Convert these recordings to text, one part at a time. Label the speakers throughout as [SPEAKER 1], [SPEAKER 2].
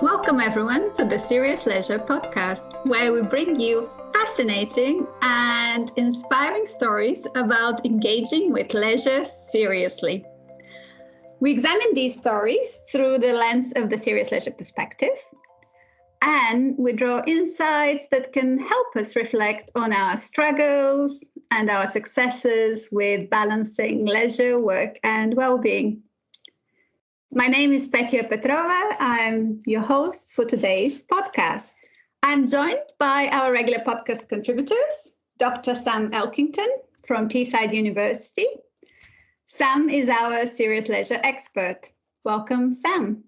[SPEAKER 1] Welcome everyone to the Serious Leisure podcast, where we bring you fascinating and inspiring stories about engaging with leisure seriously. We examine these stories through the lens of the serious leisure perspective, and we draw insights that can help us reflect on our struggles and our successes with balancing leisure, work, and well-being. My name is Petia Petrova. I'm your host for today's podcast. I'm joined by our regular podcast contributors, Dr. Sam Elkington from Teesside University. Sam is our serious leisure expert. Welcome, Sam.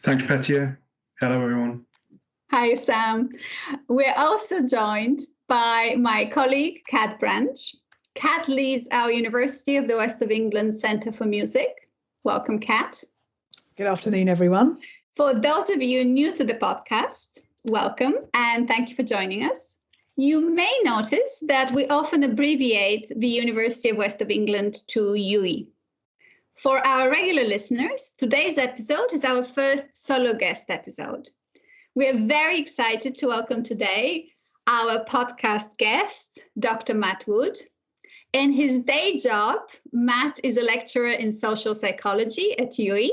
[SPEAKER 2] Thanks, Petia. Hello, everyone.
[SPEAKER 1] Hi, Sam. We're also joined by my colleague, Kat Branch. Kat leads our University of the West of England Centre for Music. Welcome, Kat.
[SPEAKER 3] Good afternoon, everyone.
[SPEAKER 1] For those of you new to the podcast, welcome and thank you for joining us. You may notice that we often abbreviate the University of West of England to UWE. For our regular listeners, today's episode is our first solo guest episode. We are very excited to welcome today our podcast guest, Dr. Matt Wood. In his day job, Matt is a lecturer in social psychology at UWE.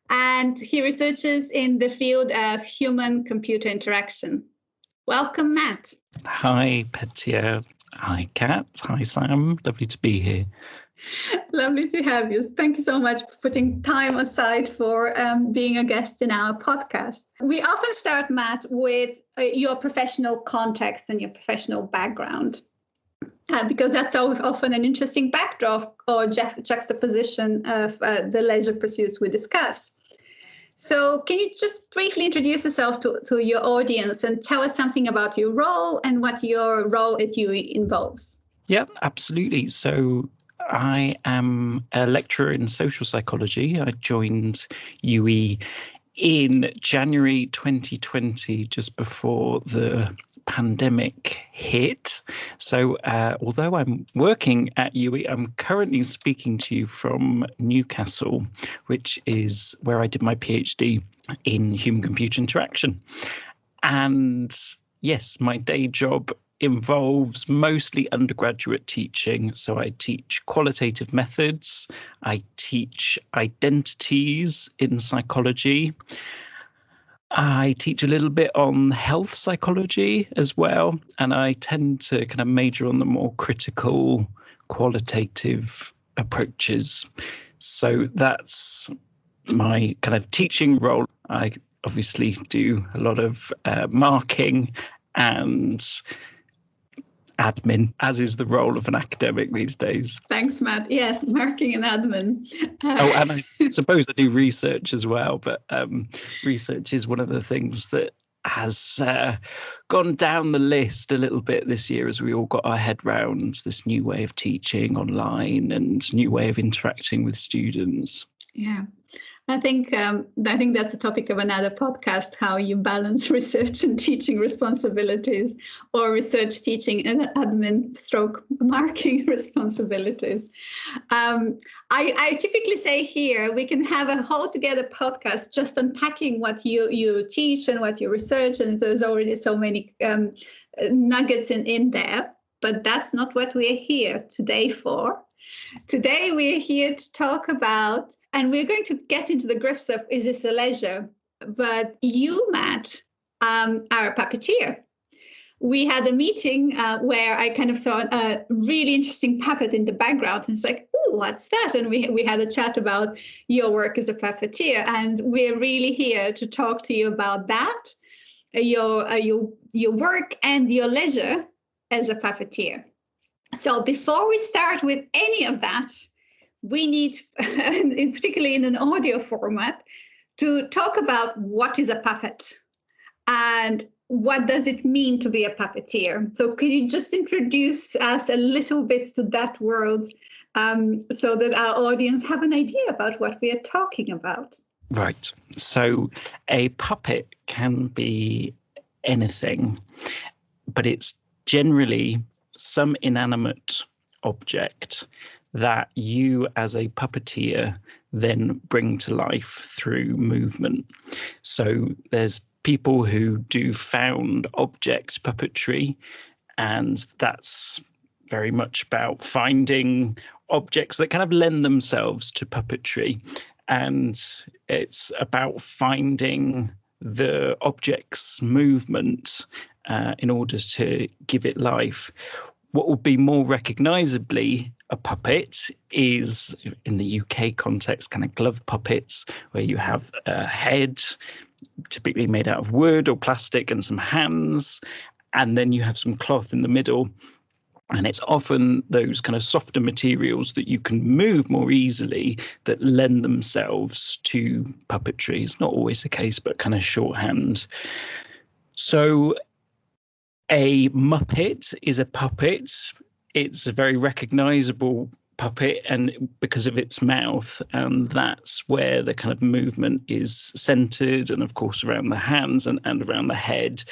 [SPEAKER 1] And he researches in the field of human-computer interaction. Welcome, Matt.
[SPEAKER 4] Hi, Petia. Hi, Kat. Hi, Sam. Lovely to be here.
[SPEAKER 1] Lovely to have you. Thank you so much for putting time aside for being a guest in our podcast. We often start, Matt, with your professional context and your professional background, because that's often an interesting backdrop or juxtaposition of the leisure pursuits we discuss. So can you just briefly introduce yourself to your audience and tell us something about your role and what your role at UWE involves?
[SPEAKER 4] Yeah, absolutely. So I am a lecturer in social psychology. I joined UWE in January 2020, just before the pandemic hit. So although I'm working at UWE, I'm currently speaking to you from Newcastle, which is where I did my PhD in human-computer interaction. And yes, my day job involves mostly undergraduate teaching. So I teach qualitative methods, I teach identities in psychology. I teach a little bit on health psychology as well, and I tend to kind of major on the more critical, qualitative approaches. So that's my kind of teaching role. I obviously do a lot of marking and admin, as is the role of an academic these days.
[SPEAKER 1] Thanks, Matt. Yes, marking and admin.
[SPEAKER 4] And I suppose I do research as well, but research is one of the things that has gone down the list a little bit this year as we all got our head round this new way of teaching online and new way of interacting with students.
[SPEAKER 1] Yeah. I think that's a topic of another podcast, how you balance research and teaching responsibilities, or research, teaching, and admin / marking responsibilities. I typically say here we can have a whole together podcast just unpacking what you teach and what you research, and there's already so many nuggets in there. But that's not what we're here today for. Today we're here to talk about, and we're going to get into the grips of, is this a leisure? But you, Matt, are a puppeteer. We had a meeting where I kind of saw a really interesting puppet in the background, and it's like, oh, what's that? And we had a chat about your work as a puppeteer, and we're really here to talk to you about that, your work and your leisure as a puppeteer. So before we start with any of that, we need, particularly in an audio format, to talk about what is a puppet and what does it mean to be a puppeteer. So can you just introduce us a little bit to that world so that our audience have an idea about what we are talking about?
[SPEAKER 4] Right. So a puppet can be anything, but it's generally some inanimate object that you as a puppeteer then bring to life through movement. So there's people who do found object puppetry, and that's very much about finding objects that kind of lend themselves to puppetry. And it's about finding the object's movement in order to give it life. What would be more recognisably a puppet is, in the UK context, kind of glove puppets, where you have a head, typically made out of wood or plastic, and some hands, and then you have some cloth in the middle. And it's often those kind of softer materials that you can move more easily that lend themselves to puppetry. It's not always the case, but kind of shorthand. So a Muppet is a puppet. It's a very recognisable puppet, and because of its mouth, and that's where the kind of movement is centred, and of course around the hands and around the head.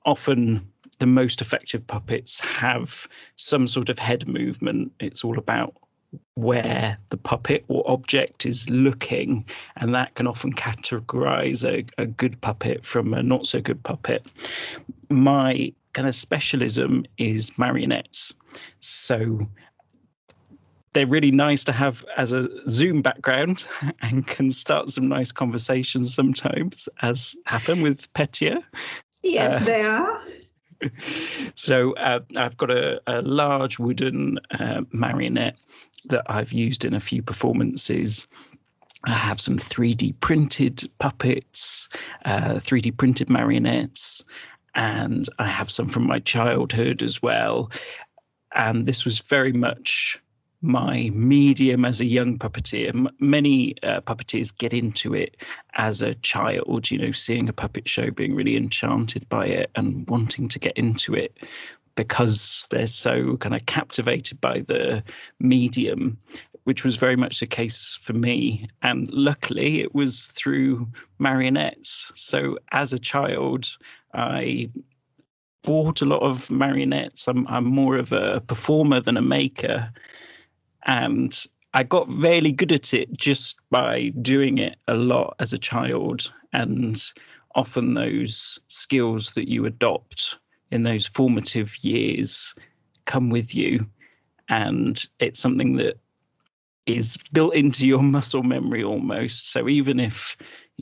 [SPEAKER 4] Often the most effective puppets have some sort of head movement. It's all about where the puppet or object is looking, and that can often categorize a good puppet from a not so good puppet. My kind of specialism is marionettes. So they're really nice to have as a Zoom background and can start some nice conversations sometimes, as happen with Puppeteer.
[SPEAKER 1] Yes, they are.
[SPEAKER 4] So I've got a large wooden marionette that I've used in a few performances. I have some 3D printed puppets, 3D printed marionettes, and I have some from my childhood as well. And this was very much my medium as a young puppeteer. Many puppeteers get into it as a child, you know, seeing a puppet show, being really enchanted by it and wanting to get into it because they're so kind of captivated by the medium, which was very much the case for me. And luckily it was through marionettes. So as a child, I bought a lot of marionettes. I'm more of a performer than a maker. And I got really good at it just by doing it a lot as a child. And often those skills that you adopt in those formative years come with you. And it's something that is built into your muscle memory almost. So even if,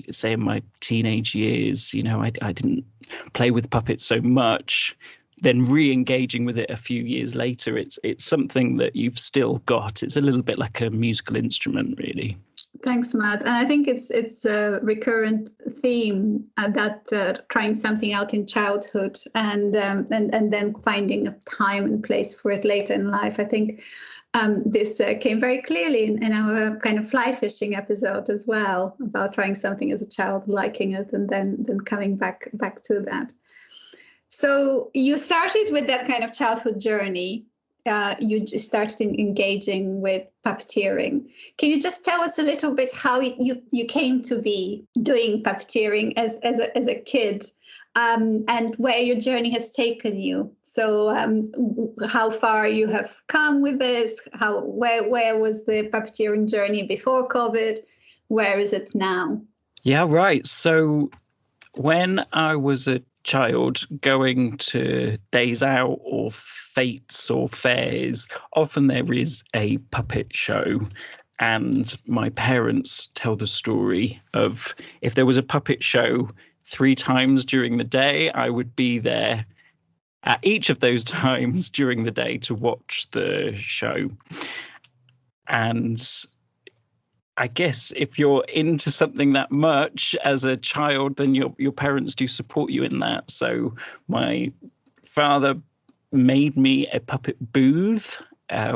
[SPEAKER 4] say, in my teenage years, you know, I didn't play with puppets so much, then re-engaging with it a few years later, it's something that you've still got. It's a little bit like a musical instrument, really.
[SPEAKER 1] Thanks, Matt. And I think it's a recurrent theme that trying something out in childhood and then finding a time and place for it later in life. I think this came very clearly in our kind of fly fishing episode as well, about trying something as a child, liking it, and then coming back to that. So you started with that kind of childhood journey. You just started engaging with puppeteering. Can you just tell us a little bit how you came to be doing puppeteering as a kid, and where your journey has taken you? So how far you have come with this? Where was the puppeteering journey before COVID? Where is it now?
[SPEAKER 4] Yeah, right. So when I was a child going to days out or fetes or fairs, often there is a puppet show. And my parents tell the story of if there was a puppet show 3 times during the day, I would be there at each of those times during the day to watch the show. And I guess if you're into something that much as a child, then your parents do support you in that. So my father made me a puppet booth,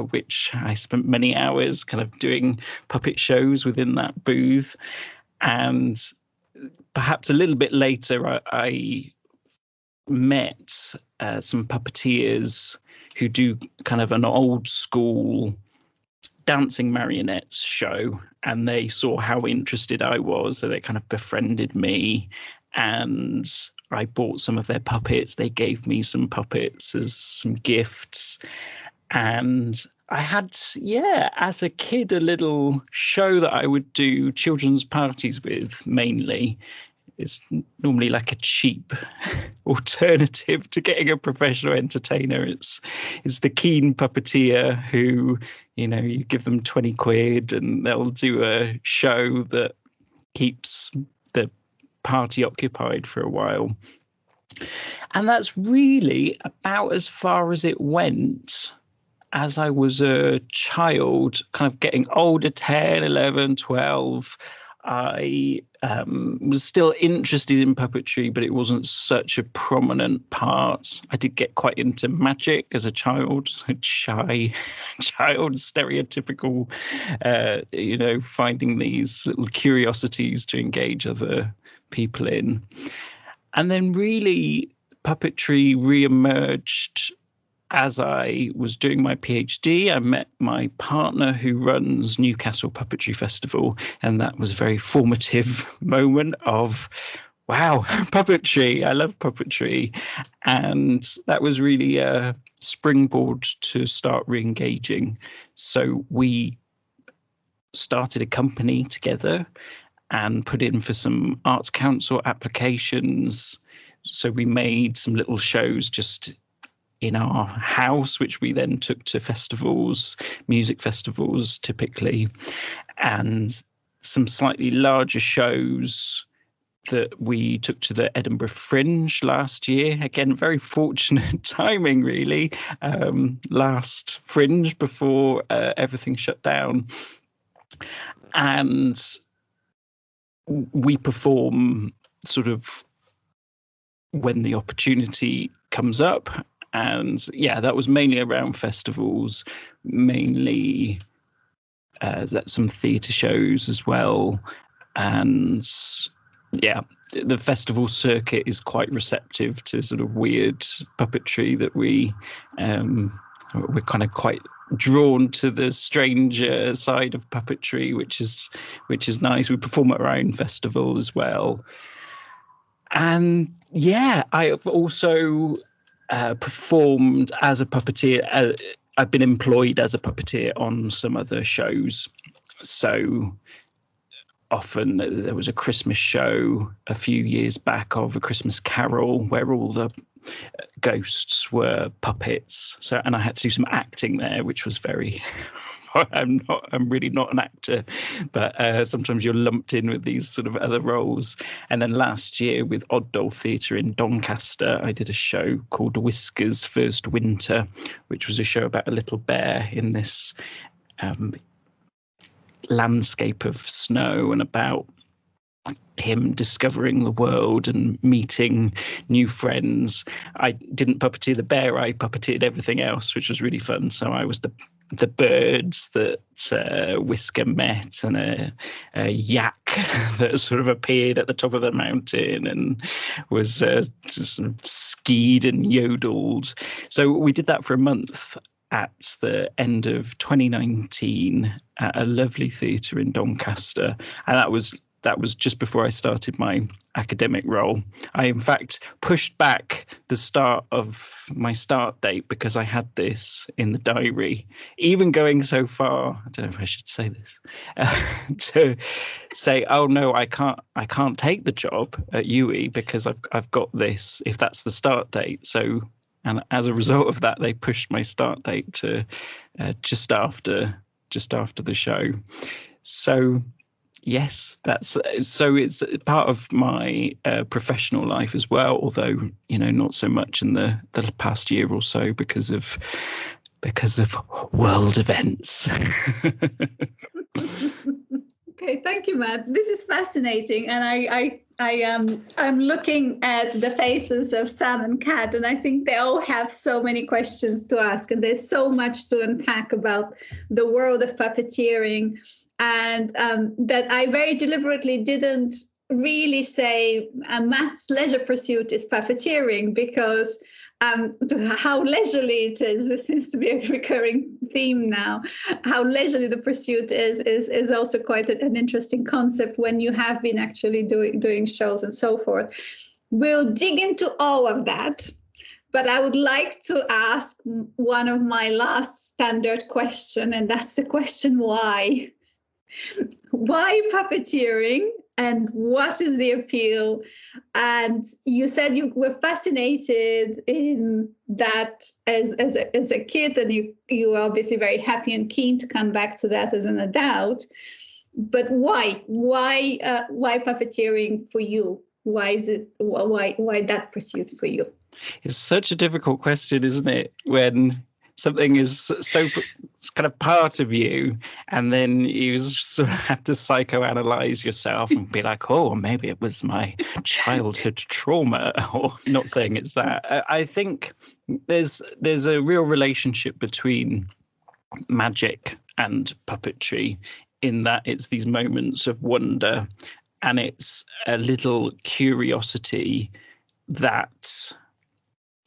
[SPEAKER 4] which I spent many hours kind of doing puppet shows within that booth. And perhaps a little bit later, I met some puppeteers who do kind of an old school dancing marionettes show, and they saw how interested I was, so they kind of befriended me, and I bought some of their puppets. They gave me some puppets as some gifts, and I had, as a kid, a little show that I would do children's parties with mainly. It's normally like a cheap alternative to getting a professional entertainer. It's the keen puppeteer who, you give them 20 quid and they'll do a show that keeps the party occupied for a while. And that's really about as far as it went as I was a child, kind of getting older, 10, 11, 12. I was still interested in puppetry, but it wasn't such a prominent part. I did get quite into magic as a child, a shy child, stereotypical, finding these little curiosities to engage other people in. And then really puppetry re-emerged as I was doing my PhD. I met my partner who runs Newcastle Puppetry Festival, and that was a very formative moment of, wow, puppetry. I love puppetry. And that was really a springboard to start re-engaging. So we started a company together and put in for some Arts Council applications. So we made some little shows just in our house, which we then took to festivals, music festivals typically, and some slightly larger shows that we took to the Edinburgh Fringe last year. Again, very fortunate timing, really. Last Fringe before everything shut down. And we perform sort of when the opportunity comes up. And that was mainly around festivals, mainly some theatre shows as well. And the festival circuit is quite receptive to sort of weird puppetry that we're kind of quite drawn to the stranger side of puppetry, which is nice. We perform at our own festival as well. And I have also performed as a puppeteer. I've been employed as a puppeteer on some other shows. So often there was a Christmas show a few years back of A Christmas Carol where all the ghosts were puppets. So, and I had to do some acting there, which was very... I'm really not an actor, but sometimes you're lumped in with these sort of other roles. And then last year with Odd Doll Theatre in Doncaster, I did a show called Whiskers First Winter, which was a show about a little bear in this landscape of snow and about him discovering the world and meeting new friends. I didn't puppeteer the bear, I puppeteered everything else, which was really fun. So I was the birds that Whisker met, and a yak that sort of appeared at the top of the mountain and was just sort of skied and yodeled. So we did that for a month at the end of 2019 at a lovely theatre in Doncaster, and that was just before I started my academic role. I, in fact, pushed back the start of my start date because I had this in the diary, even going so far, I don't know if I should say this, to say, oh no, I can't take the job at UWE because I've got this, if that's the start date. So, and as a result of that, they pushed my start date to just after the show. So yes, it's part of my professional life as well, although, not so much in the past year or so because of world events.
[SPEAKER 1] Okay, thank you, Matt. This is fascinating, and I'm looking at the faces of Sam and Kat, and I think they all have so many questions to ask, and there's so much to unpack about the world of puppeteering. And that I very deliberately didn't really say Matt's leisure pursuit is puppeteering, because how leisurely it is, this seems to be a recurring theme now, how leisurely the pursuit is also quite an interesting concept when you have been actually doing shows and so forth. We'll dig into all of that. But I would like to ask one of my last standard question, and that's the question why. Why puppeteering, and what is the appeal? And you said you were fascinated in that as a kid, and you were obviously very happy and keen to come back to that as an adult. But why puppeteering for you? Why is it? Why that pursuit for you?
[SPEAKER 4] It's such a difficult question, isn't it? When something is so kind of part of you, and then you sort of have to psychoanalyze yourself and be like, oh, maybe it was my childhood trauma, or not saying it's that. I think there's a real relationship between magic and puppetry, in that it's these moments of wonder, and it's a little curiosity that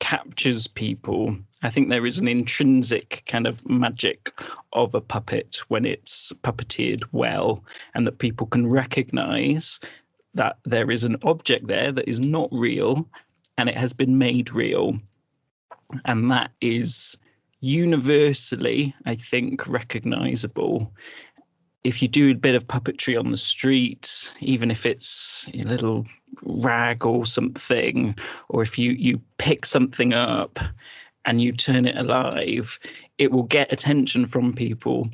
[SPEAKER 4] captures people. I think there is an intrinsic kind of magic of a puppet when it's puppeteered well, and that people can recognize that there is an object there that is not real and it has been made real. And that is universally, I think, recognizable. If you do a bit of puppetry on the street, even if it's a little rag or something, or if you pick something up and you turn it alive, it will get attention from people.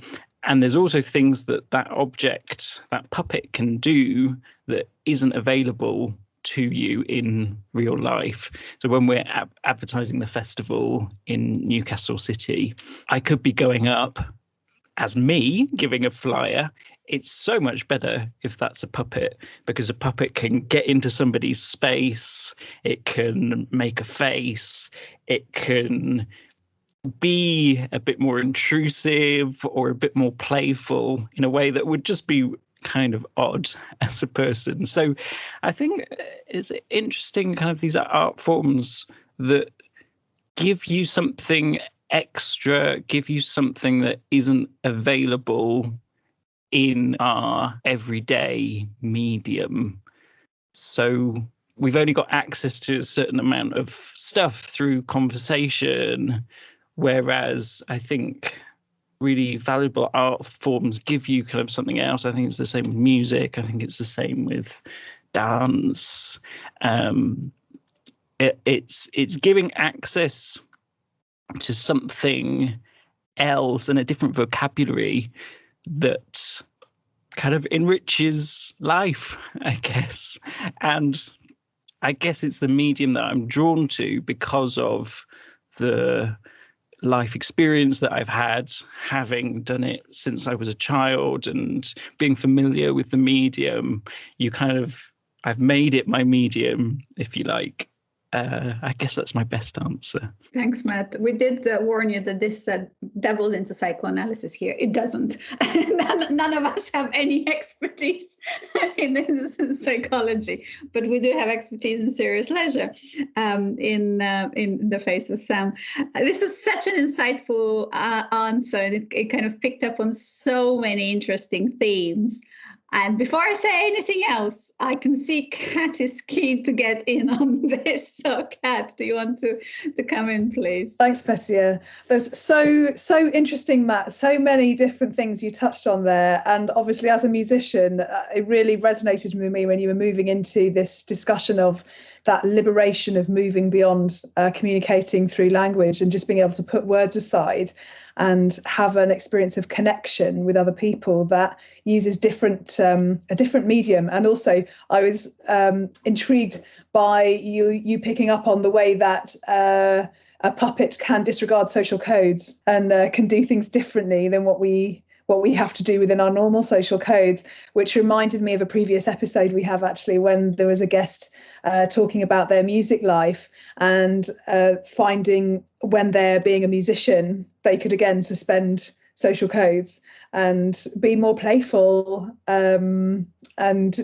[SPEAKER 4] And there's also things that object, that puppet, can do that isn't available to you in real life. So when we're advertising the festival in Newcastle City, I could be going up as me giving a flyer. It's so much better if that's a puppet, because a puppet can get into somebody's space, it can make a face, it can be a bit more intrusive or a bit more playful in a way that would just be kind of odd as a person. So I think it's interesting, kind of these art forms that give you something extra, give you something that isn't available in our everyday medium. So we've only got access to a certain amount of stuff through conversation, whereas I think really valuable art forms give you kind of something else. I think it's the same with music. I think it's the same with dance. It's giving access to something else and a different vocabulary that kind of enriches life, I guess. And I guess it's the medium that I'm drawn to because of the life experience that I've had, having done it since I was a child and being familiar with the medium. I've made it my medium, if you like. I guess that's my best answer.
[SPEAKER 1] Thanks, Matt. We did warn you that this delves into psychoanalysis here. It doesn't. None of us have any expertise in psychology, but we do have expertise in serious leisure in the face of Sam. This was such an insightful answer, and it kind of picked up on so many interesting themes. And before I say anything else, I can see Kat is keen to get in on this. So, Kat, do you want to come in, please?
[SPEAKER 3] Thanks, Puppeteer. There's so interesting, Matt. So many different things you touched on there. And obviously, as a musician, it really resonated with me when you were moving into this discussion of that liberation of moving beyond communicating through language and just being able to put words aside and have an experience of connection with other people that uses a different medium. And also, I was intrigued by you picking up on the way that a puppet can disregard social codes and can do things differently than what we have to do within our normal social codes, which reminded me of a previous episode we have actually when there was a guest talking about their music life and finding when they're being a musician, they could again suspend social codes and be more playful and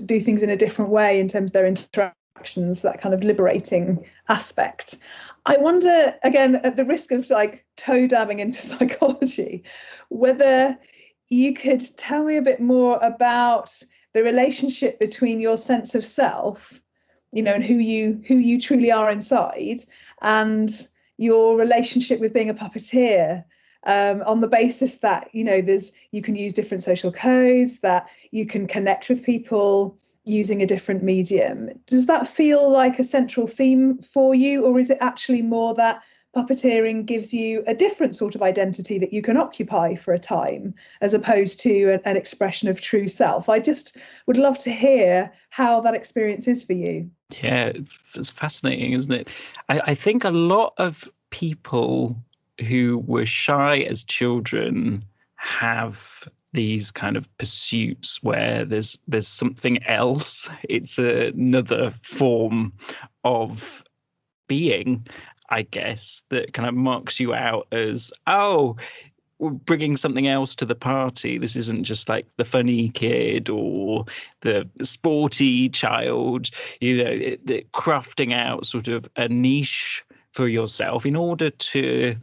[SPEAKER 3] do things in a different way in terms of their interactions, that kind of liberating aspect. I wonder, again, at the risk of like toe dabbing into psychology, whether you could tell me a bit more about the relationship between your sense of self, and who you truly are inside, and your relationship with being a puppeteer, on the basis that, you know, you can use different social codes, that you can connect with people using a different medium. Does that feel like a central theme for you, or is it actually more that puppeteering gives you a different sort of identity that you can occupy for a time, as opposed to an expression of true self? I just would love to hear how that experience is for you.
[SPEAKER 4] Yeah, it's fascinating, isn't it? I think a lot of people who were shy as children have these kind of pursuits where there's something else. It's another form of being, I guess, that kind of marks you out as, oh, we're bringing something else to the party. This isn't just like the funny kid or the sporty child, you know, crafting out sort of a niche for yourself in order to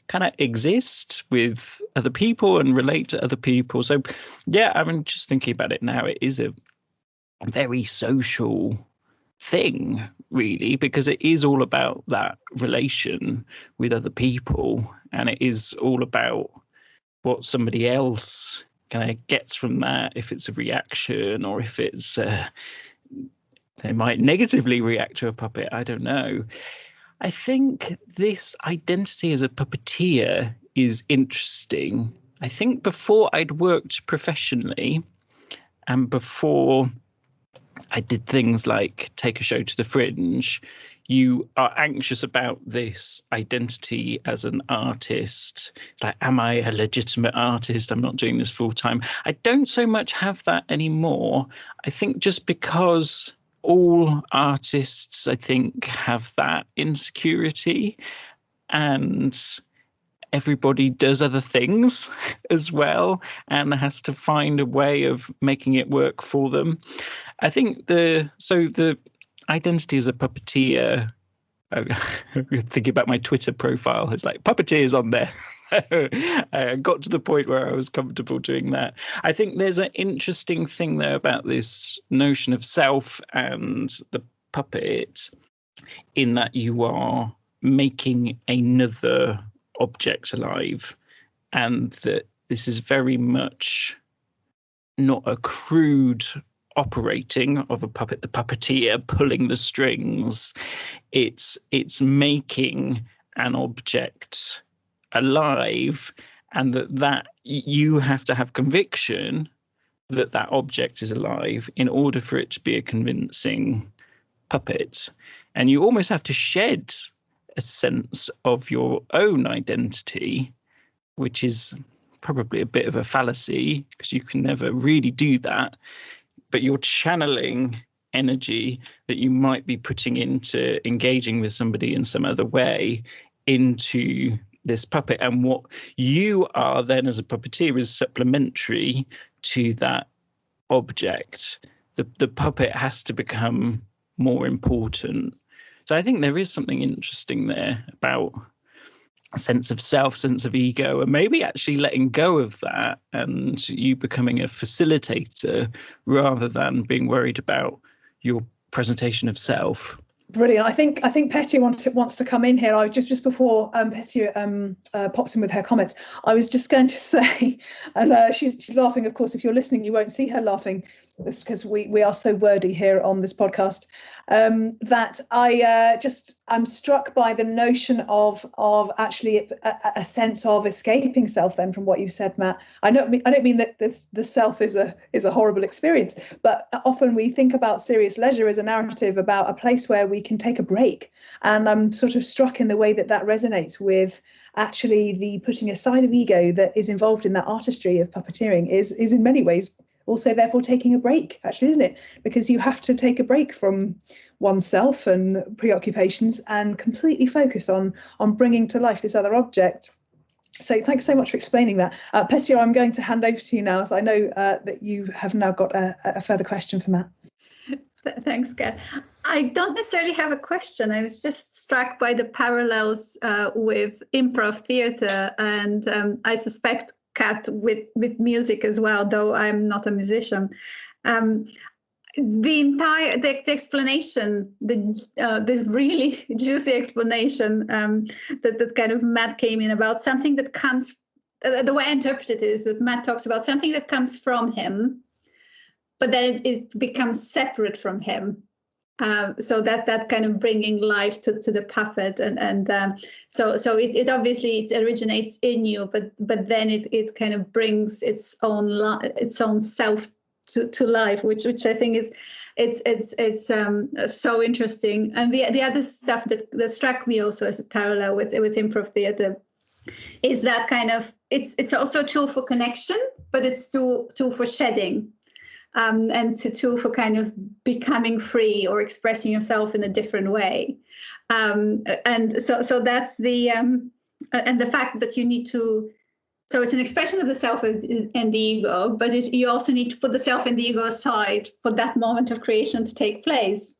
[SPEAKER 4] kind of exist with other people and relate to other people. So, yeah, I mean, just thinking about it now, it is a very social thing, really, because it is all about that relation with other people, and it is all about what somebody else kind of gets from that, if it's a reaction or if it's they might negatively react to a puppet. I don't know. I think this identity as a puppeteer is interesting. I think before I'd worked professionally and before I did things like take a show to the Fringe, you are anxious about this identity as an artist. It's like, am I a legitimate artist? I'm not doing this full time. I don't so much have that anymore. I think just because all artists, I think, have that insecurity, and everybody does other things as well and has to find a way of making it work for them. I think the identity as a puppeteer, thinking about my Twitter profile, it's like puppeteers on there. I got to the point where I was comfortable doing that. I think there's an interesting thing there about this notion of self and the puppet, in that you are making another object alive, and that this is very much not a crude operating of a puppet, the puppeteer pulling the strings. It's making an object alive, and that you have to have conviction that that object is alive in order for it to be a convincing puppet. And you almost have to shed a sense of your own identity, which is probably a bit of a fallacy because you can never really do that. But you're channeling energy that you might be putting into engaging with somebody in some other way into this puppet. And what you are then as a puppeteer is supplementary to that object. The puppet has to become more important. So I think there is something interesting there about a sense of self, sense of ego, and maybe actually letting go of that and you becoming a facilitator rather than being worried about your presentation of self.
[SPEAKER 3] Brilliant. I think Petty wants to come in here. I just before Petty pops in with her comments, I was just going to say, and she's laughing. Of course, if you're listening, you won't see her laughing because we are so wordy here on this podcast. That I'm struck by the notion of actually a sense of escaping self. Then, from what you said, Matt, I don't mean that the self is a horrible experience, but often we think about serious leisure as a narrative about a place where we can take a break. And I'm sort of struck in the way that resonates with actually the putting aside of ego that is involved in that artistry of puppeteering is in many ways also therefore taking a break, actually, isn't it? Because you have to take a break from oneself and preoccupations and completely focus on bringing to life this other object. So thanks so much for explaining that. Puppeteer, I'm going to hand over to you now, as I know that you have now got a further question for Matt.
[SPEAKER 1] Thanks, Kat. I don't necessarily have a question. I was just struck by the parallels with improv theatre, and I suspect, Kat, with music as well, though I'm not a musician. the explanation, the really juicy explanation that kind of Matt came in about something that comes. The way I interpret it is that Matt talks about something that comes from him, but then it becomes separate from him. So that kind of bringing life to the puppet, and so it obviously it originates in you, but then it kind of brings its own self to life, which I think is it's so interesting. And the other stuff that struck me also as a parallel with improv theater is that kind of it's also a tool for connection, but it's tool for shedding. And it's a tool for kind of becoming free or expressing yourself in a different way. And so that's the and the fact that you need to. So it's an expression of the self and the ego, but you also need to put the self and the ego aside for that moment of creation to take place,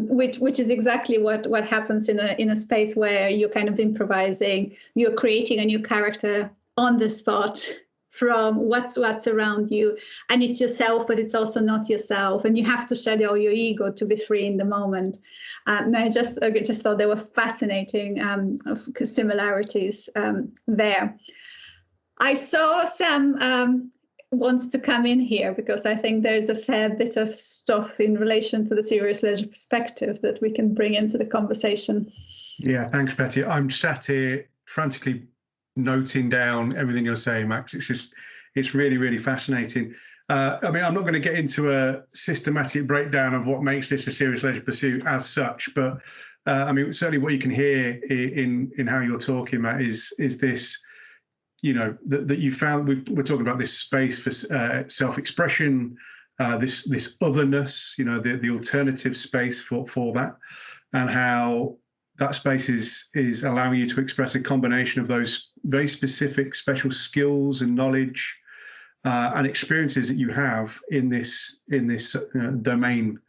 [SPEAKER 1] which is exactly what happens in a space where you're kind of improvising, you're creating a new character on the spot from what's around you, and it's yourself, but it's also not yourself, and you have to shed all your ego to be free in the moment. And I just thought there were fascinating similarities there. I saw Sam wants to come in here because I think there's a fair bit of stuff in relation to the serious leisure perspective that we can bring into the conversation.
[SPEAKER 2] Yeah, thanks, Betty. I'm sat here frantically noting down everything you're saying, Max. It's really, really fascinating. I mean, I'm not going to get into a systematic breakdown of what makes this a serious leisure pursuit as such, but I mean, certainly what you can hear in how you're talking, Matt, is this, you know, that you found. We're talking about this space for self-expression, this otherness, you know, the alternative space for that, and how that space is allowing you to express a combination of those very specific special skills and knowledge and experiences that you have in this domain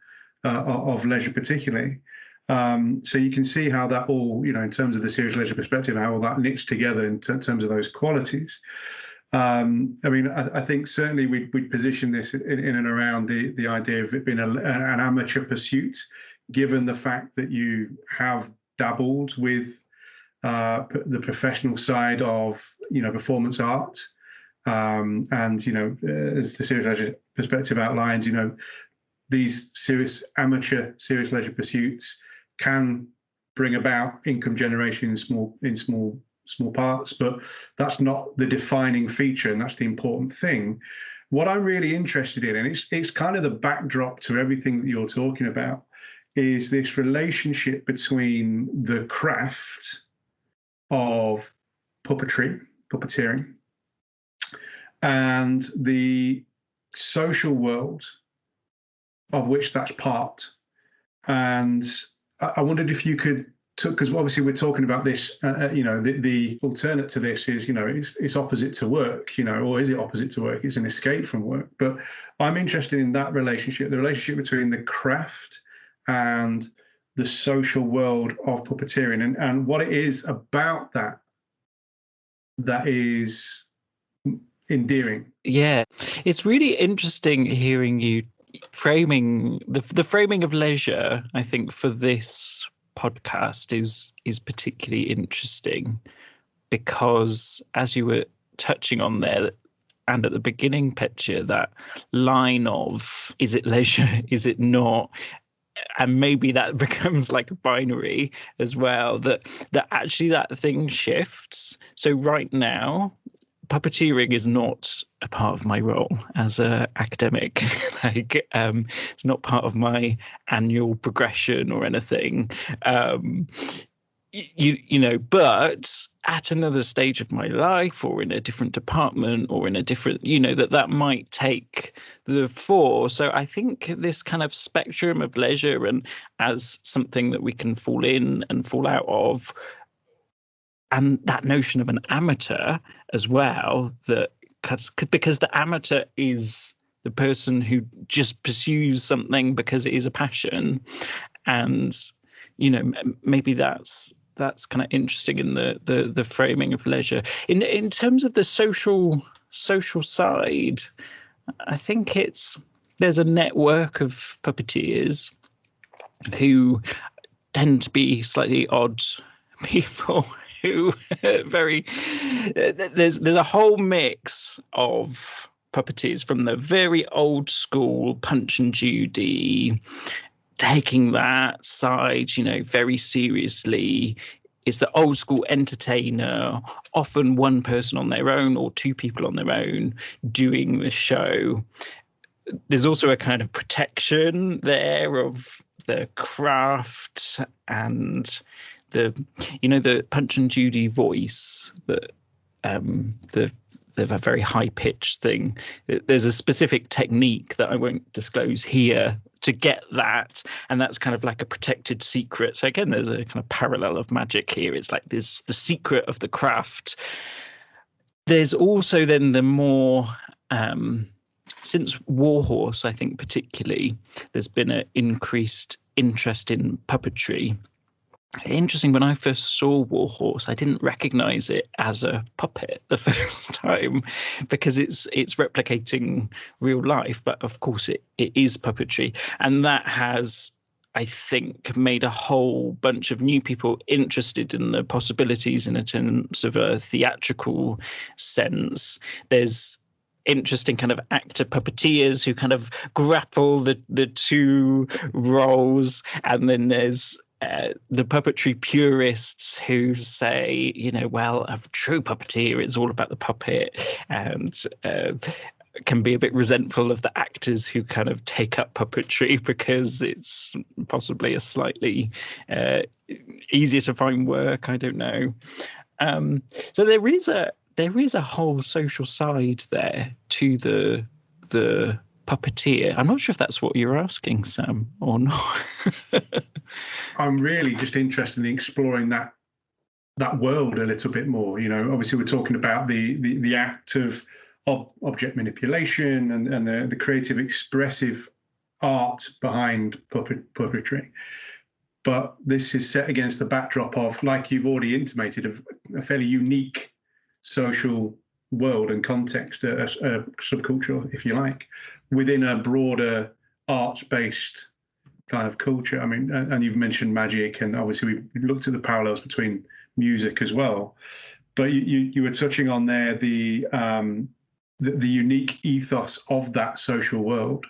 [SPEAKER 2] of leisure particularly. So you can see how that all, you know, in terms of the serious leisure perspective, how all that knits together in terms of those qualities. I mean, I think certainly we'd position this in and around the idea of it being an amateur pursuit, given the fact that you have dabbled with the professional side of, you know, performance art, and, you know, as the serious leisure perspective outlines, you know, these amateur serious leisure pursuits can bring about income generation in small parts, but that's not the defining feature, and that's the important thing. What I'm really interested in, and it's kind of the backdrop to everything that you're talking about, is this relationship between the craft of puppeteering, and the social world of which that's part. And I wondered if you could, because obviously we're talking about this, you know, the alternate to this is, you know, it's opposite to work, you know, or is it opposite to work? It's an escape from work. But I'm interested in that relationship, the relationship between the craft and the social world of puppeteering, and what it is about that is endearing.
[SPEAKER 4] Yeah, it's really interesting hearing you framing the framing of leisure. I think for this podcast is particularly interesting because, as you were touching on there, and at the beginning, Puppeteer, that line of, is it leisure, is it not? And maybe that becomes like a binary as well, that actually that thing shifts. So right now, puppeteering is not a part of my role as an academic. Like, it's not part of my annual progression or anything. You know, but at another stage of my life, or in a different department, or in a different, you know, that might take the fore. So I think this kind of spectrum of leisure, and as something that we can fall in and fall out of, and that notion of an amateur as well, that because the amateur is the person who just pursues something because it is a passion, and, you know, maybe that's kind of interesting in the framing of leisure. In terms of the social side, I think there's a network of puppeteers who tend to be slightly odd people who there's a whole mix of puppeteers from the very old school Punch and Judy, taking that side, very seriously. It's the old school entertainer, often one person on their own or two people on their own doing the show. There's also a kind of protection there of the craft and the Punch and Judy voice, that the a very high pitched thing. There's a specific technique that I won't disclose here to get that, and that's kind of like a protected secret. So again, there's a kind of parallel of magic here. It's like this the secret of the craft. There's also then the more since Warhorse, I think particularly, there's been an increased interest in puppetry. Interesting, when I first saw Warhorse, I didn't recognize it as a puppet the first time, because it's replicating real life, but of course it is puppetry. And that has, I think, made a whole bunch of new people interested in the possibilities in terms of a theatrical sense. There's interesting kind of actor puppeteers who kind of grapple the two roles, and then there's the puppetry purists who say, well, a true puppeteer is all about the puppet, and can be a bit resentful of the actors who kind of take up puppetry because it's possibly a slightly easier to find work. I don't know. So there is a whole social side there to the puppeteer. I'm not sure if that's what you're asking, Sam, or not.
[SPEAKER 2] I'm really just interested in exploring that world a little bit more. Obviously we're talking about the act of object manipulation and the creative, expressive art behind puppetry. But this is set against the backdrop of, like you've already intimated, of a fairly unique social world and context, a subculture, if you like, within a broader arts-based kind of culture. I mean, and you've mentioned magic, and obviously we've looked at the parallels between music as well. But you were touching on there the unique ethos of that social world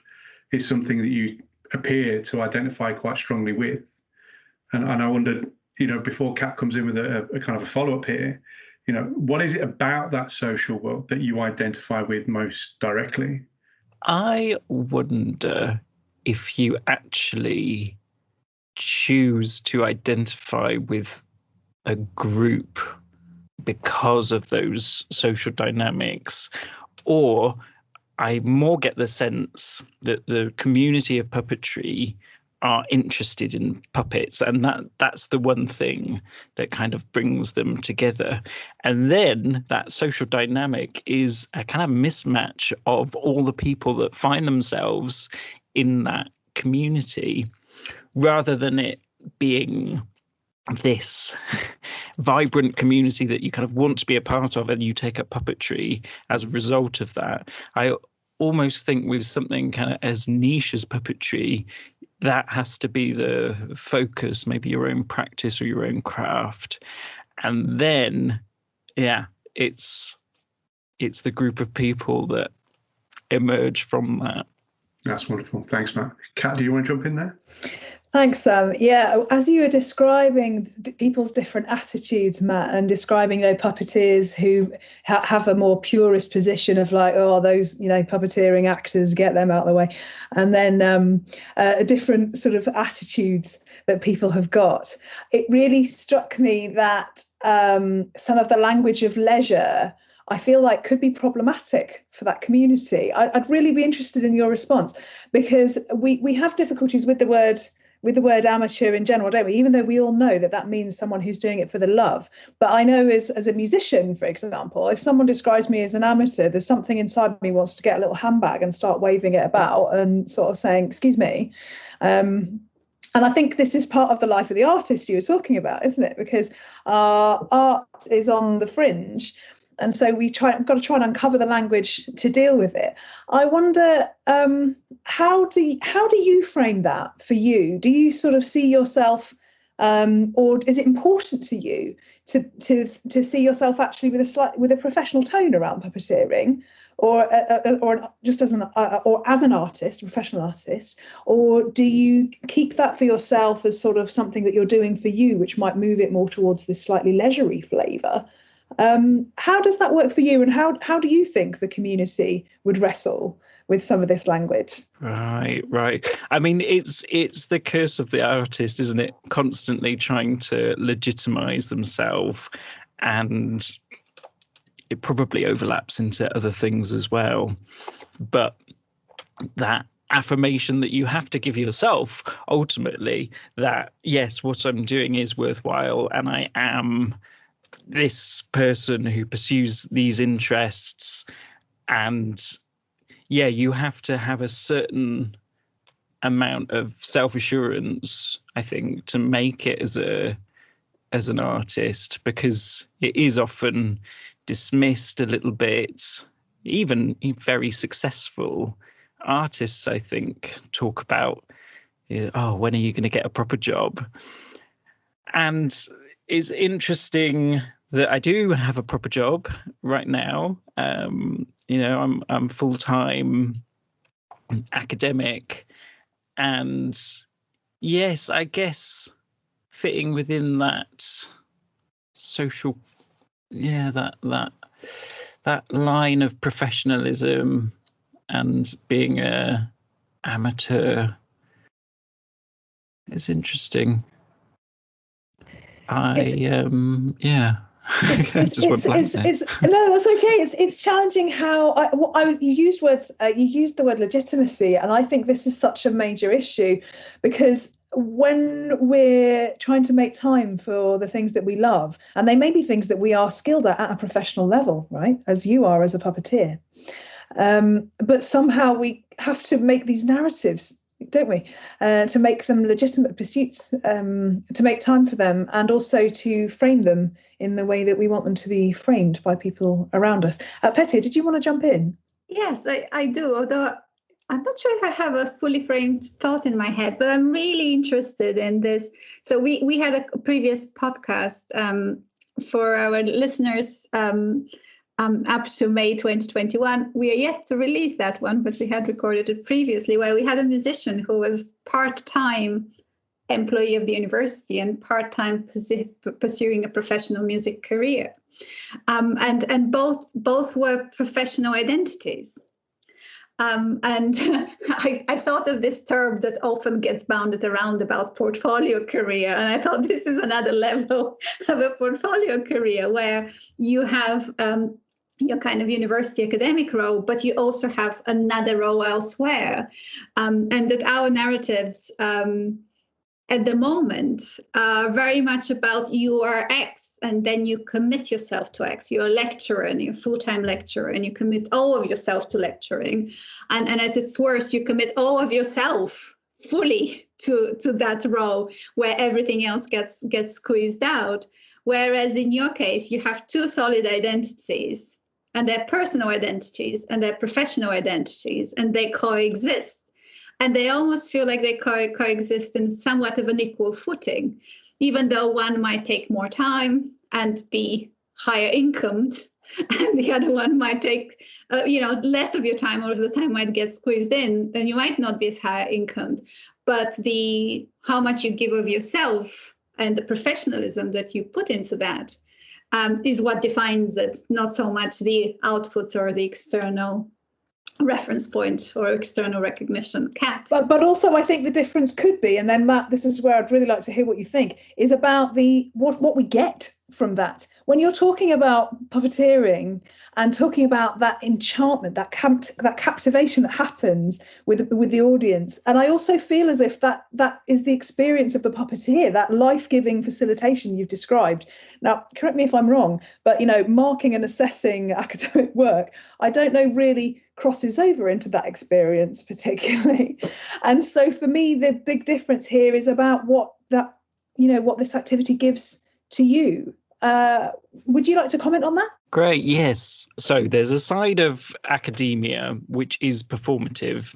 [SPEAKER 2] is something that you appear to identify quite strongly with. And I wondered, before Kat comes in with a kind of a follow-up here, what is it about that social world that you identify with most directly?
[SPEAKER 4] I wonder if you actually choose to identify with a group because of those social dynamics, or I more get the sense that the community of puppetry are interested in puppets, and that's the one thing that kind of brings them together. And then that social dynamic is a kind of mismatch of all the people that find themselves in that community, rather than it being this vibrant community that you kind of want to be a part of and you take up puppetry as a result of that. I almost think with something kind of as niche as puppetry, that has to be the focus, maybe your own practice or your own craft. And then, it's the group of people that emerge from that.
[SPEAKER 2] That's wonderful. Thanks, Matt. Kat, do you want to jump in there?
[SPEAKER 3] Thanks, Sam. Yeah, as you were describing people's different attitudes, Matt, and describing, puppeteers who have a more purist position of like, oh, those, puppeteering actors, get them out of the way. And then different sort of attitudes that people have got. It really struck me that some of the language of leisure, I feel like, could be problematic for that community. I'd really be interested in your response, because we have difficulties with the word amateur in general, don't we? Even though we all know that means someone who's doing it for the love. But I know as a musician, for example, if someone describes me as an amateur, there's something inside me wants to get a little handbag and start waving it about and sort of saying, excuse me. And I think this is part of the life of the artist you were talking about, isn't it? Because art is on the fringe. And so got to try and uncover the language to deal with it. I wonder, how do you frame that for you? Do you sort of see yourself, or is it important to you to see yourself actually with a professional tone around puppeteering, or just as an artist, a professional artist, or do you keep that for yourself as sort of something that you're doing for you, which might move it more towards this slightly leisurely flavour? How does that work for you, and how do you think the community would wrestle with some of this language?
[SPEAKER 4] Right. I mean, it's the curse of the artist, isn't it? Constantly trying to legitimize themselves, and it probably overlaps into other things as well. But that affirmation that you have to give yourself, ultimately, that yes, what I'm doing is worthwhile, and I am this person who pursues these interests, and yeah, you have to have a certain amount of self-assurance, I think, to make it as an artist, because it is often dismissed a little bit. Even very successful artists, I think, talk about, oh, when are you going to get a proper job? And it's interesting that I do have a proper job right now. I'm full-time academic, and yes, I guess fitting within that social, that line of professionalism and being a amateur is interesting. No,
[SPEAKER 3] that's okay. It's challenging how you used the word legitimacy, and I think this is such a major issue, because when we're trying to make time for the things that we love, and they may be things that we are skilled at a professional level, right, as you are as a puppeteer, but somehow we have to make these narratives, don't we, to make them legitimate pursuits, to make time for them, and also to frame them in the way that we want them to be framed by people around us. Petty, did you want to jump in?
[SPEAKER 1] Yes, I do, although I'm not sure if I have a fully framed thought in my head, but I'm really interested in this. So we had a previous podcast for our listeners up to May 2021. We are yet to release that one, but we had recorded it previously, where we had a musician who was part-time employee of the university and part-time pursuing a professional music career. And both were professional identities. And I thought of this term that often gets bounded around about portfolio career. And I thought this is another level of a portfolio career, where you have your kind of university academic role, but you also have another role elsewhere. And that our narratives at the moment are very much about you are X, and then you commit yourself to X. You're a lecturer, and you're a full-time lecturer, and you commit all of yourself to lecturing. And at its worst, you commit all of yourself fully to that role, where everything else gets squeezed out. Whereas in your case, you have two solid identities, and they're personal identities and they're professional identities, and they coexist. And they almost feel like they coexist in somewhat of an equal footing, even though one might take more time and be higher incomed, and the other one might take less of your time, or if the time might get squeezed in, then you might not be as higher incomed. But how much you give of yourself and the professionalism that you put into that is what defines it, not so much the outputs or the external reference point or external recognition. Kat.
[SPEAKER 3] But also, I think the difference could be, and then Matt, this is where I'd really like to hear what you think, is about what we get from that. When you're talking about puppeteering and talking about that enchantment, that captivation that happens with the audience, and I also feel as if that is the experience of the puppeteer, that life-giving facilitation you've described. Now, correct me if I'm wrong, but marking and assessing academic work, I don't know really crosses over into that experience particularly. And so for me, the big difference here is about what this activity gives to you. Would you like to comment on that?
[SPEAKER 4] Great, yes. So there's a side of academia which is performative,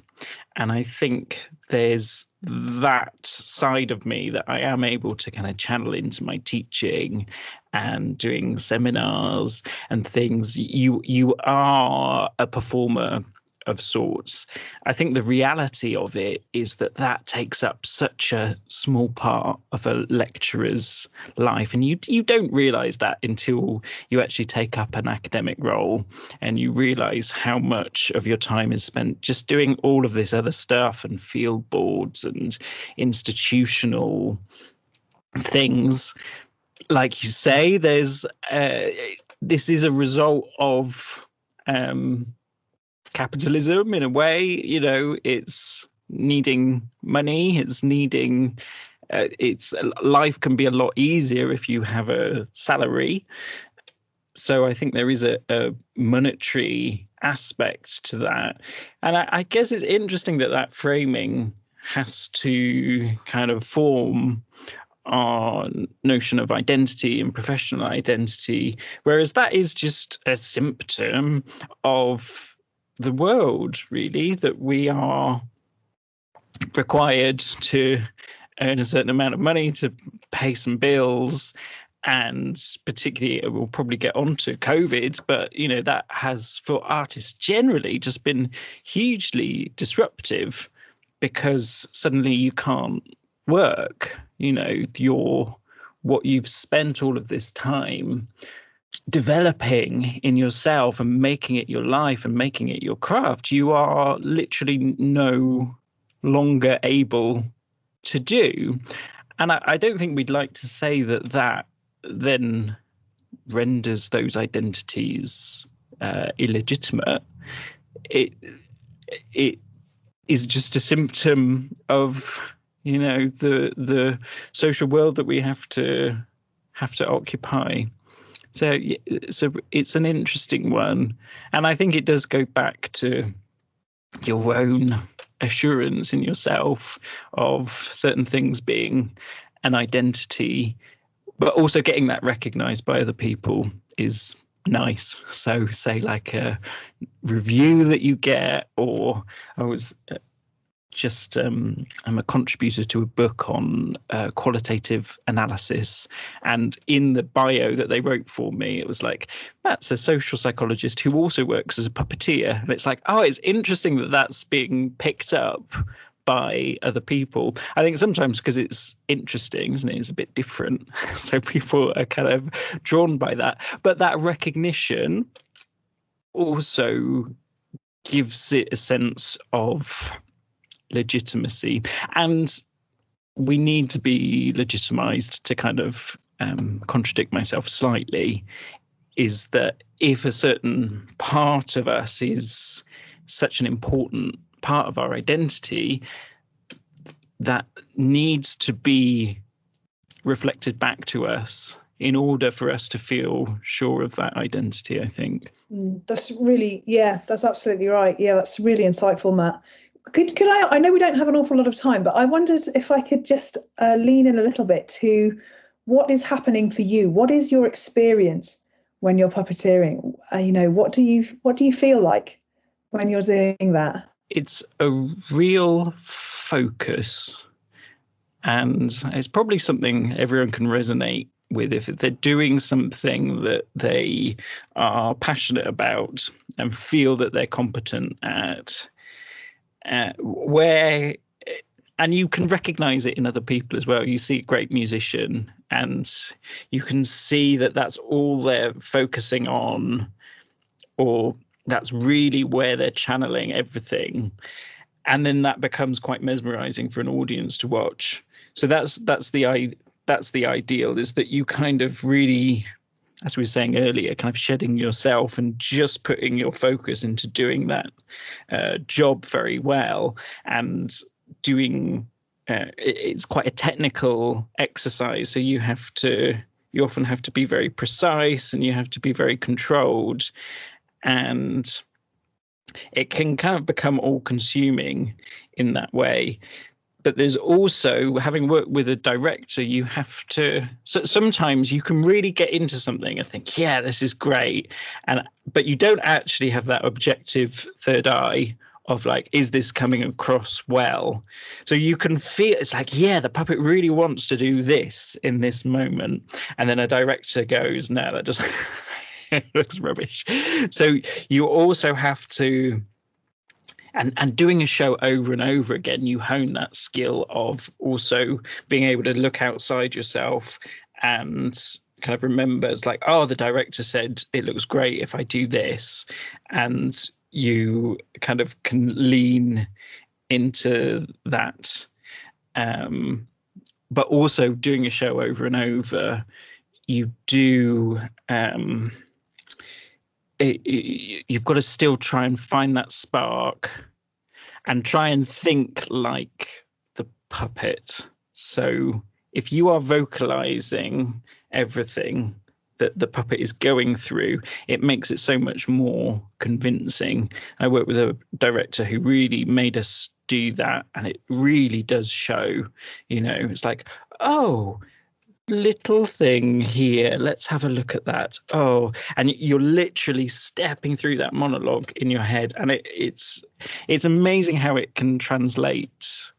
[SPEAKER 4] and I think there's that side of me that I am able to kind of channel into my teaching and doing seminars and things. You are a performer of sorts. I think the reality of it is that takes up such a small part of a lecturer's life, and you don't realize that until you actually take up an academic role and you realize how much of your time is spent just doing all of this other stuff and field boards and institutional things. Like you say, there's this is a result of capitalism in a way. You know, it's needing money, it's needing it's life can be a lot easier if you have a salary. So I think there is a monetary aspect to that, and I guess it's interesting that framing has to kind of form our notion of identity and professional identity, whereas that is just a symptom of the world, really, that we are required to earn a certain amount of money to pay some bills. And particularly, we'll probably get onto COVID, but you know, that has for artists generally just been hugely disruptive, because suddenly you can't work. You know, what you've spent all of this time developing in yourself and making it your life and making it your craft, you are literally no longer able to do. And I don't think we'd like to say that then renders those identities illegitimate. It is just a symptom of, you know, the social world that we have to occupy. So it's an interesting one, and I think it does go back to your own assurance in yourself of certain things being an identity, but also getting that recognized by other people is nice. So say like a review that you get, or I was I'm a contributor to a book on qualitative analysis, and in the bio that they wrote for me, it was like, Matt's a social psychologist who also works as a puppeteer. And it's like, oh, it's interesting that that's being picked up by other people. I think sometimes because it's interesting, isn't it? It's a bit different. So people are kind of drawn by that. But that recognition also gives it a sense of legitimacy, and we need to be legitimized. To kind of contradict myself slightly, is that if a certain part of us is such an important part of our identity, that needs to be reflected back to us in order for us to feel sure of that identity, I think.
[SPEAKER 3] That's really, that's absolutely right. Yeah, that's really insightful, Matt. Could I know we don't have an awful lot of time, but I wondered if I could just lean in a little bit to what is happening for you. What is your experience when you're puppeteering? You know, what do you feel like when you're doing that?
[SPEAKER 4] It's a real focus, and it's probably something everyone can resonate with if they're doing something that they are passionate about and feel that they're competent at. And you can recognize it in other people as well. You see a great musician and you can see that that's all they're focusing on, or that's really where they're channeling everything. And then that becomes quite mesmerizing for an audience to watch. So that's the ideal, is that you kind of really, as we were saying earlier, kind of shedding yourself and just putting your focus into doing that job very well, and doing it's quite a technical exercise. So you often have to be very precise, and you have to be very controlled, and it can kind of become all consuming in that way. but there's also, having worked with a director, you have to, so sometimes you can really get into something and think, yeah, this is great, but you don't actually have that objective third eye of like, is this coming across well? So you can feel, it's like, yeah, the puppet really wants to do this in this moment, and then a director goes, no, that doesn't it looks rubbish. So you also have to, and doing a show over and over again, you hone that skill of also being able to look outside yourself and kind of remember, it's like, oh, the director said it looks great if I do this, and you kind of can lean into that. But also doing a show over and over, you do, you've got to still try and find that spark and try and think like the puppet. So if you are vocalizing everything that the puppet is going through, it makes it so much more convincing. I worked with a director who really made us do that, and it really does show. It's like, oh, little thing here, let's have a look at that. Oh, and you're literally stepping through that monologue in your head, and it's amazing how it can translate,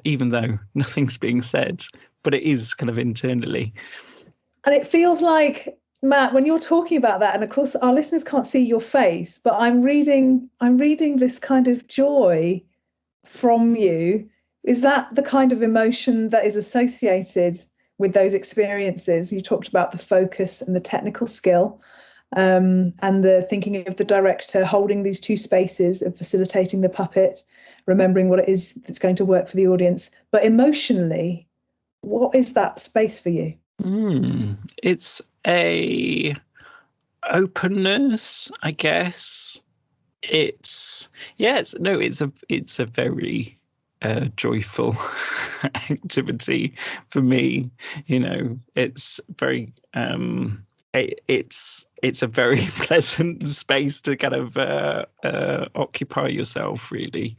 [SPEAKER 4] even though nothing's being said, but it is kind of internally.
[SPEAKER 3] And it feels like, Matt, when you're talking about that, and of course our listeners can't see your face, but I'm reading this kind of joy from you. Is that the kind of emotion that is associated with those experiences? You talked about the focus and the technical skill, and the thinking of the director holding these two spaces of facilitating the puppet, remembering what it is that's going to work for the audience. But emotionally, what is that space for you?
[SPEAKER 4] It's a openness, I guess. It's a very joyful activity for me. It's very it's a very pleasant space to kind of occupy yourself, really.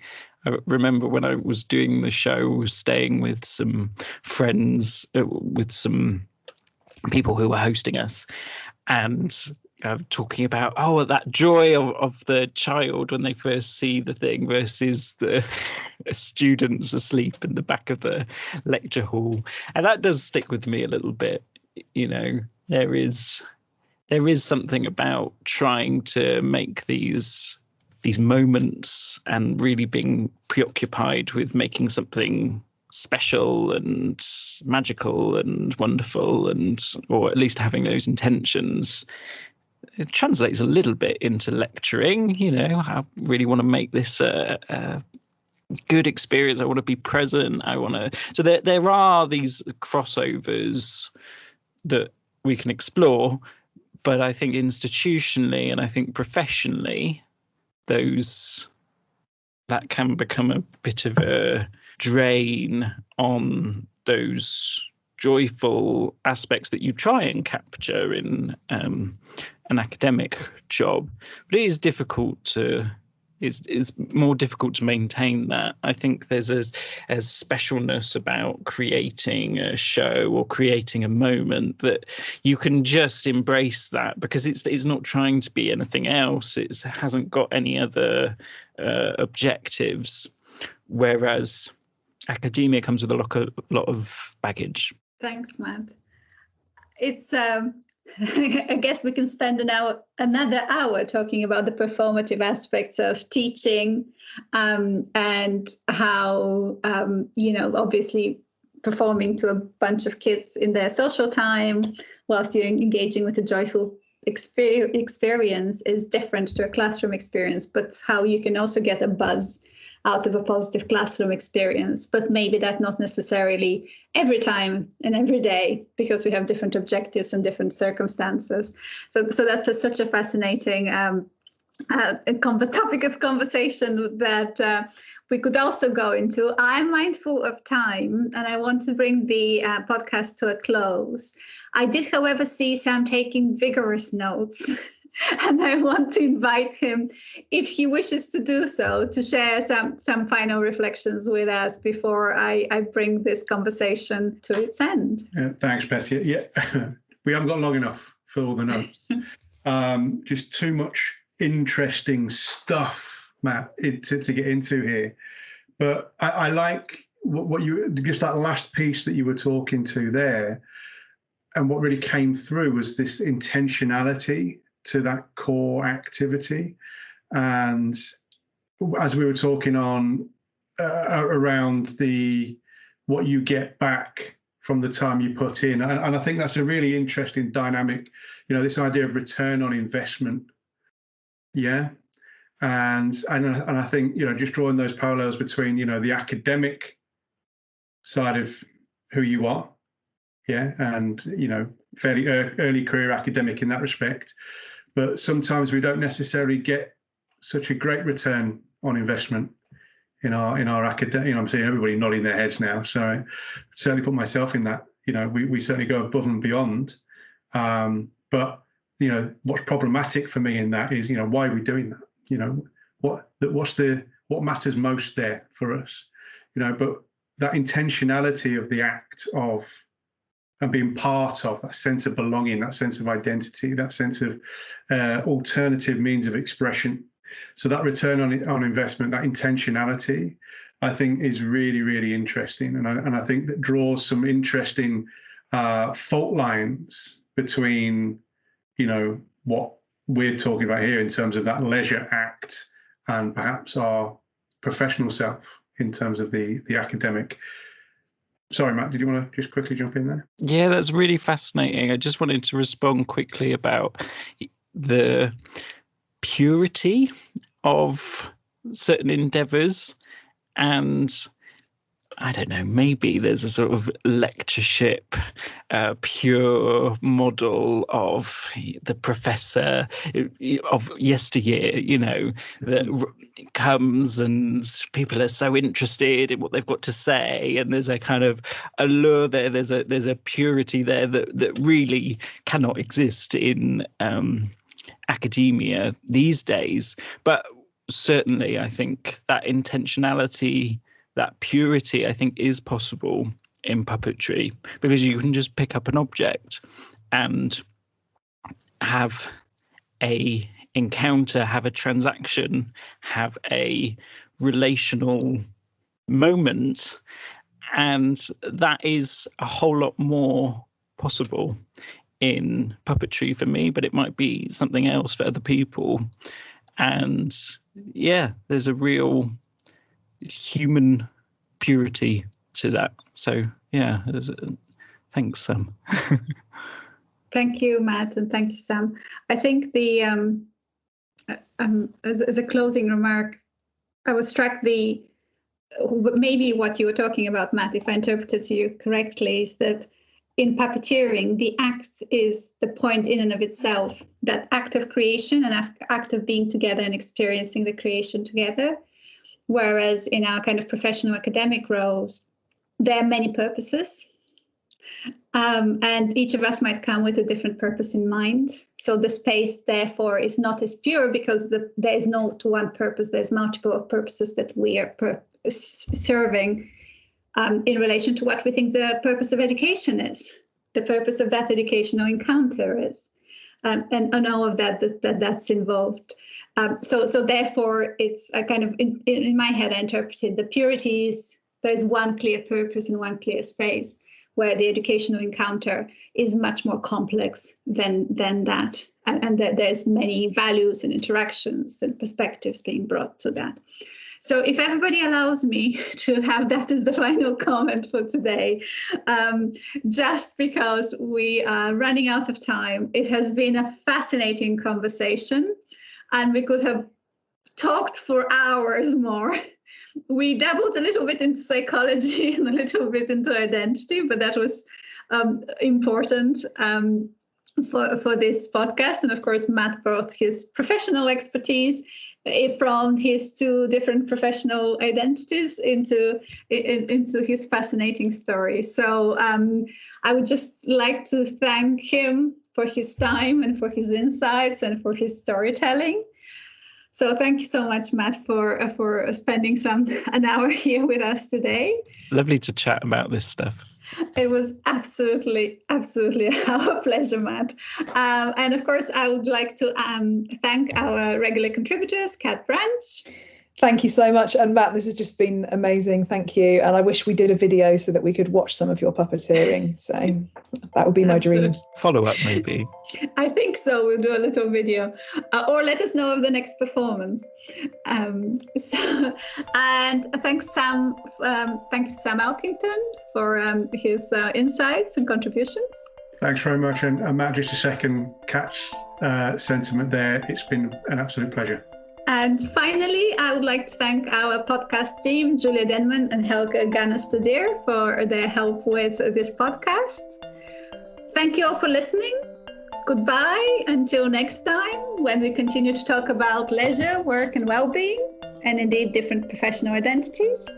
[SPEAKER 4] I remember when I was doing the show, staying with some friends, with some people who were hosting us, and talking about that joy of the child when they first see the thing versus the students asleep in the back of the lecture hall. And that does stick with me a little bit. There is something about trying to make these moments and really being preoccupied with making something special and magical and wonderful, or at least having those intentions. It translates a little bit into lecturing. I really want to make this a good experience. I want to be present. So there are these crossovers that we can explore, but I think institutionally and I think professionally, that can become a bit of a drain on those joyful aspects that you try and capture in an academic job. But it is difficult to, it's more difficult to maintain that. I think there's a specialness about creating a show or creating a moment that you can just embrace that because it's not trying to be anything else. It hasn't got any other objectives, whereas academia comes with a lot of baggage.
[SPEAKER 1] Thanks, Matt. It's I guess we can spend another hour talking about the performative aspects of teaching, and how obviously performing to a bunch of kids in their social time whilst you're engaging with a joyful experience is different to a classroom experience, but how you can also get a buzz out of a positive classroom experience, but maybe that not necessarily every time and every day, because we have different objectives and different circumstances. So that's such a fascinating topic of conversation that we could also go into. I'm mindful of time and I want to bring the podcast to a close. I did, however, see Sam taking vigorous notes And I want to invite him, if he wishes to do so, to share some final reflections with us before I bring this conversation to its end.
[SPEAKER 2] Thanks, Betty. Yeah, we haven't got long enough for all the notes. Just too much interesting stuff, Matt, to get into here. But I like what you, just that last piece that you were talking to there, and what really came through was this intentionality to that core activity. And as we were talking on around what you get back from the time you put in, and I think that's a really interesting dynamic, this idea of return on investment. Yeah. And I think, just drawing those parallels between, the academic side of who you are, yeah, and, fairly early career academic in that respect. But sometimes we don't necessarily get such a great return on investment in our academic. I'm seeing everybody nodding their heads now, so I certainly put myself in that. We certainly go above and beyond. But what's problematic for me in that is, why are we doing that? What matters most there for us? But that intentionality of the act of and being part of, that sense of belonging, that sense of identity, that sense of alternative means of expression. So that return on investment, that intentionality, I think is really, really interesting. And I think that draws some interesting fault lines between, what we're talking about here in terms of that leisure act and perhaps our professional self in terms of the academic. Sorry, Matt, did you want to just quickly jump in there?
[SPEAKER 4] Yeah, that's really fascinating. I just wanted to respond quickly about the purity of certain endeavours, and I don't know, maybe there's a sort of lectureship, pure model of the professor of yesteryear, that comes and people are so interested in what they've got to say, and there's a kind of allure there. There's a purity there that really cannot exist in academia these days. But certainly, I think that intentionality, that purity, I think, is possible in puppetry, because you can just pick up an object and have a encounter, have a transaction, have a relational moment, and that is a whole lot more possible in puppetry for me, but it might be something else for other people. And yeah, there's a real human purity to that. So yeah, thanks, Sam.
[SPEAKER 1] Thank you, Matt, and thank you, Sam. I think the as a closing remark, I was struck maybe what you were talking about, Matt, if I interpreted you correctly, is that in puppeteering, the act is the point in and of itself, that act of creation and act of being together and experiencing the creation together. Whereas in our kind of professional academic roles, there are many purposes. And each of us might come with a different purpose in mind. So the space, therefore, is not as pure because there is no to one purpose. There's multiple purposes that we are serving in relation to what we think the purpose of education is, the purpose of that educational encounter is, and all of that's involved. So therefore, it's a kind of, in my head, I interpreted the purity is there's one clear purpose and one clear space, where the educational encounter is much more complex than that, and that there's many values and interactions and perspectives being brought to that. So if everybody allows me to have that as the final comment for today, just because we are running out of time, it has been a fascinating conversation, and we could have talked for hours more. We dabbled a little bit into psychology and a little bit into identity, but that was important for this podcast. And of course, Matt brought his professional expertise from his two different professional identities into his fascinating story. So I would just like to thank him for his time and for his insights and for his storytelling. So thank you so much, Matt, for spending an hour here with us today.
[SPEAKER 4] Lovely to chat about this stuff.
[SPEAKER 1] It was absolutely our pleasure, Matt. And of course, I would like to thank our regular contributors, Kat Branch.
[SPEAKER 3] Thank you so much. And Matt, this has just been amazing. Thank you. And I wish we did a video so that we could watch some of your puppeteering. So that would be my dream.
[SPEAKER 4] Follow up, maybe.
[SPEAKER 1] I think so. We'll do a little video, or let us know of the next performance. And thanks, Sam. Thank you to Sam Elkington for his insights and contributions.
[SPEAKER 2] Thanks very much. And Matt, just a second, Kat's sentiment there. It's been an absolute pleasure.
[SPEAKER 1] And finally, I would like to thank our podcast team, Julia Denman and Helge Gannes-Studeer, for their help with this podcast. Thank you all for listening. Goodbye until next time, when we continue to talk about leisure, work and well-being, and indeed different professional identities,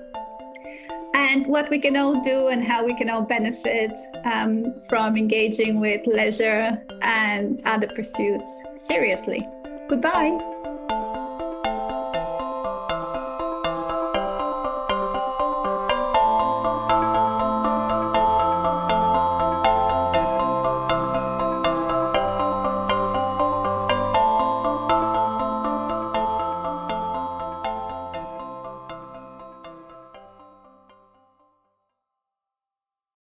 [SPEAKER 1] and what we can all do and how we can all benefit from engaging with leisure and other pursuits seriously. Goodbye.